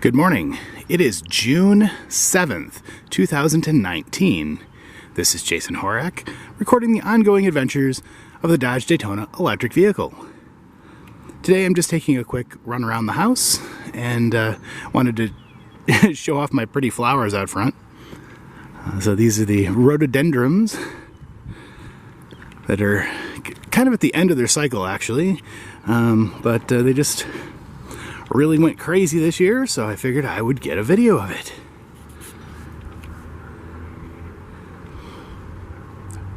Good morning. It is June 7th, 2019. This is Jason Horak, recording the ongoing adventures of the Dodge Daytona electric vehicle. Today I'm just taking a quick run around the house and wanted to show off my pretty flowers out front. So these are the rhododendrons that are kind of at the end of their cycle actually, but they just really went crazy this year, so I figured I would get a video of it.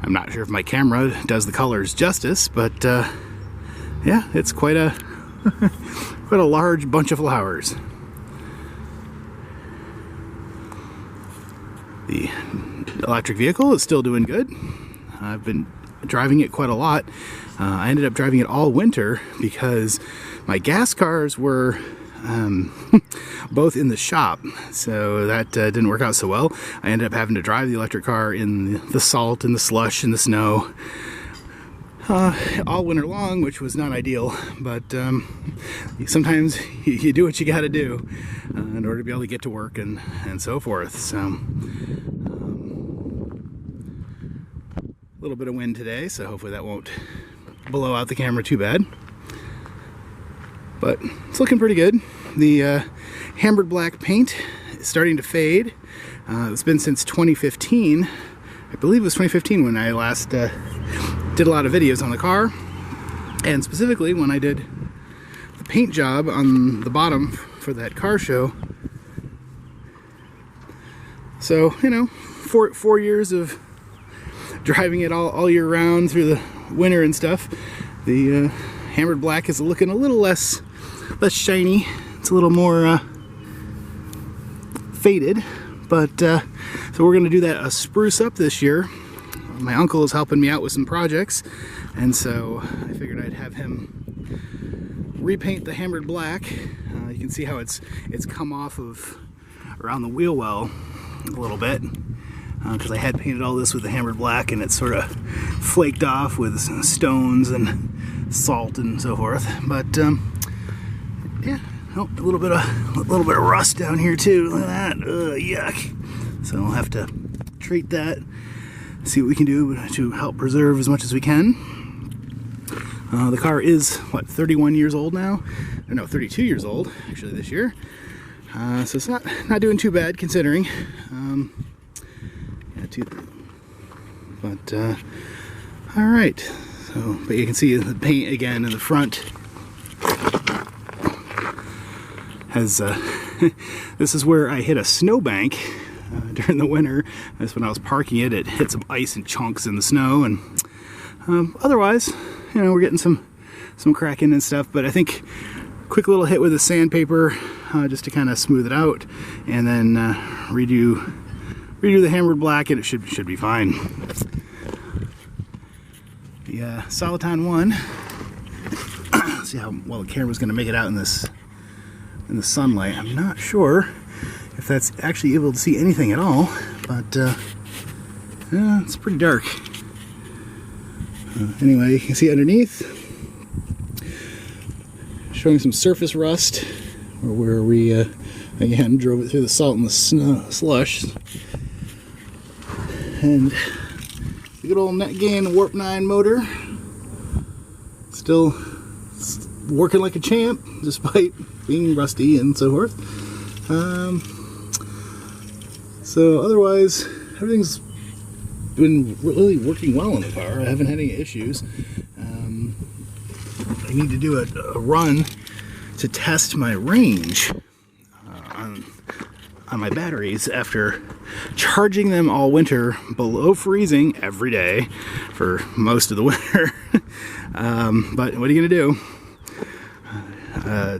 I'm not sure if my camera does the colors justice, but yeah, it's quite a quite a large bunch of flowers. The electric vehicle is still doing good. I've been driving it quite a lot. I ended up driving it all winter because my gas cars were both in the shop, so that didn't work out so well. I ended up having to drive the electric car in the salt and the slush and the snow all winter long, which was not ideal, but sometimes you do what you got to do in order to be able to get to work and so forth. So a little bit of wind today, so hopefully that won't blow out the camera too bad. But it's looking pretty good. The hammered black paint is starting to fade. It's been since 2015. I believe it was 2015 when I last did a lot of videos on the car. And specifically when I did the paint job on the bottom for that car show. So, you know, four years of driving it all year round through the winter and stuff. The hammered black is looking a little less shiny. It's a little more faded, but so we're going to do that a spruce up this year. My uncle is helping me out with some projects, and so I figured I'd have him repaint the hammered black. You can see how it's come off of around the wheel well a little bit, because I had painted all this with the hammered black and it's sort of flaked off with stones and salt and so forth. But yeah, oh, a little bit of rust down here too. Look at that. Yuck. So I'll have to treat that, see what we can do to help preserve as much as we can. The car is, what, 31 years old now? Or no, 32 years old actually this year. So it's not doing too bad considering. But all right. So, but you can see the paint again in the front has this is where I hit a snowbank during the winter. That's when I was parking it. It hit some ice and chunks in the snow, and otherwise, you know, we're getting some cracking and stuff. But I think quick little hit with the sandpaper just to kind of smooth it out, and then redo the hammered black, and it should be fine. The Soliton 1. See how well the camera's going to make it out in the sunlight. I'm not sure if that's actually able to see anything at all, but yeah, it's pretty dark. Anyway, you can see underneath, showing some surface rust, where we again drove it through the salt and the slush. And the good old net gain warp 9 motor still working like a champ despite being rusty and so forth. So otherwise everything's been really working well in the car. I haven't had any issues. I need to do a run to test my range on my batteries after charging them all winter below freezing every day for most of the winter. But what are you gonna do?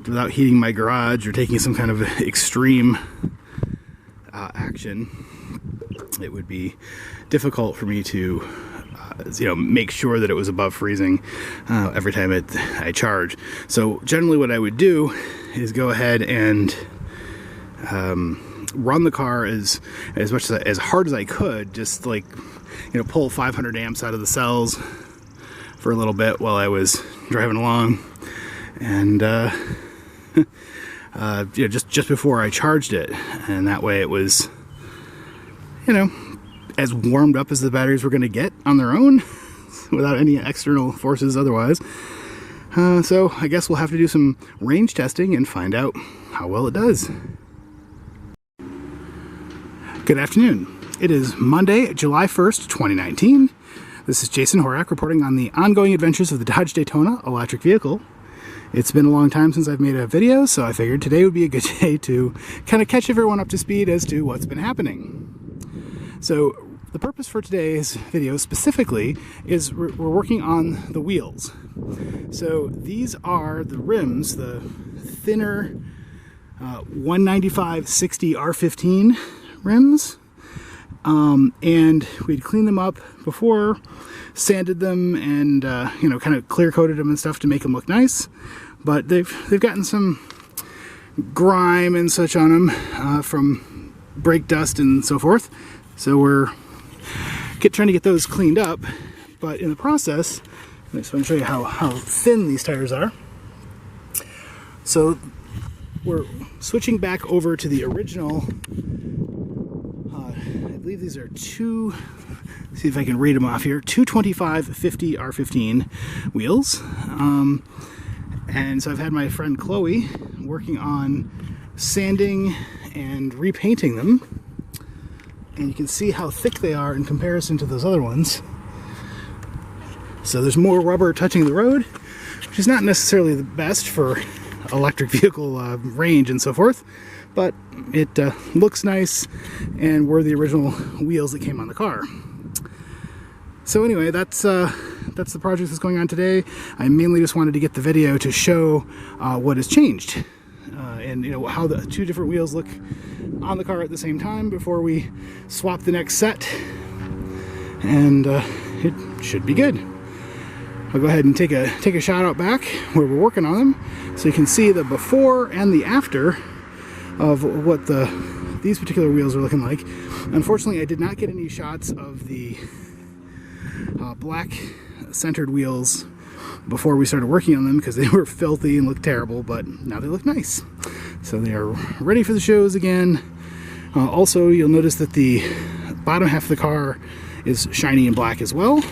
Without heating my garage or taking some kind of extreme action, it would be difficult for me to make sure that it was above freezing every time I charge. So generally what I would do is go ahead and run the car as hard as I could, just like, you know, pull 500 amps out of the cells for a little bit while I was driving along, and just before I charged it, and that way it was, as warmed up as the batteries were going to get on their own without any external forces otherwise. So I guess we'll have to do some range testing and find out how well it does. Good afternoon. It is Monday, July 1st, 2019. This is Jason Horak reporting on the ongoing adventures of the Dodge Daytona electric vehicle. It's been a long time since I've made a video, so I figured today would be a good day to kind of catch everyone up to speed as to what's been happening. So the purpose for today's video specifically is we're working on the wheels. So these are the rims, the thinner 195/60 R15 rims, and we'd cleaned them up before, sanded them, and kind of clear coated them and stuff to make them look nice. But they've gotten some grime and such on them from brake dust and so forth. So we're trying to get those cleaned up, but in the process, I just want to show you how thin these tires are. So we're switching back over to the original, I believe these are see if I can read them off here, 225/50 R15 wheels. And so I've had my friend Chloe working on sanding and repainting them. And you can see how thick they are in comparison to those other ones. So there's more rubber touching the road, which is not necessarily the best for electric vehicle range and so forth, but it looks nice, and were the original wheels that came on the car. So anyway, that's the project that's going on today. I mainly just wanted to get the video to show what has changed, and how the two different wheels look on the car at the same time before we swap the next set, and it should be good. I'll go ahead and take a shot out back where we're working on them, so you can see the before and the after of what these particular wheels are looking like. Unfortunately, I did not get any shots of the black centered wheels before we started working on them because they were filthy and looked terrible, but now they look nice. So they are ready for the shows again. Also, you'll notice that the bottom half of the car is shiny and black as well.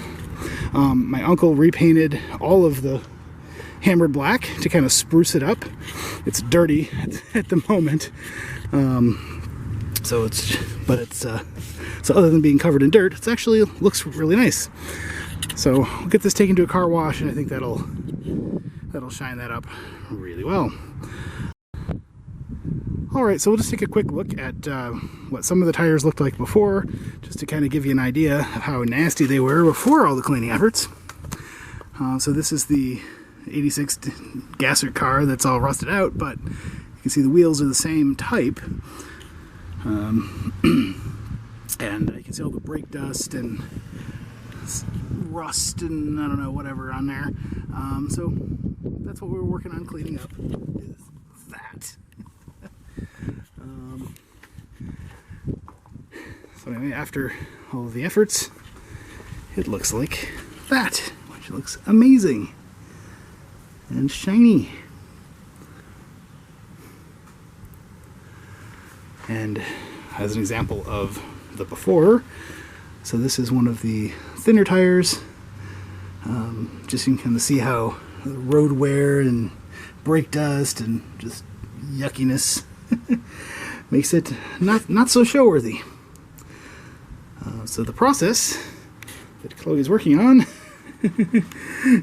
My uncle repainted all of the hammered black to kind of spruce it up. It's dirty at the moment, so other than being covered in dirt, it actually looks really nice. So we'll get this taken to a car wash, and I think that'll shine that up really well. Alright, so we'll just take a quick look at what some of the tires looked like before, just to kind of give you an idea of how nasty they were before all the cleaning efforts. So this is the 86 Gasser car that's all rusted out, but you can see the wheels are the same type. And you can see all the brake dust and rust and I don't know, whatever on there. So that's what we were working on cleaning up, is that. So anyway, after all of the efforts, it looks like that, which looks amazing and shiny. And as an example of the before, so this is one of the thinner tires. Just you can kind of see how the road wear and brake dust and just yuckiness makes it not so show worthy. So the process that Chloe's working on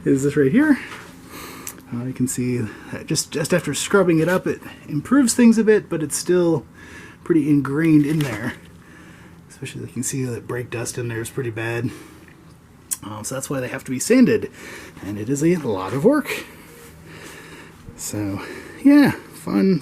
is this right here. You can see that just after scrubbing it up, it improves things a bit, but it's still pretty ingrained in there. Especially you can see that brake dust in there is pretty bad. So that's why they have to be sanded, and it is a lot of work. So yeah, fun.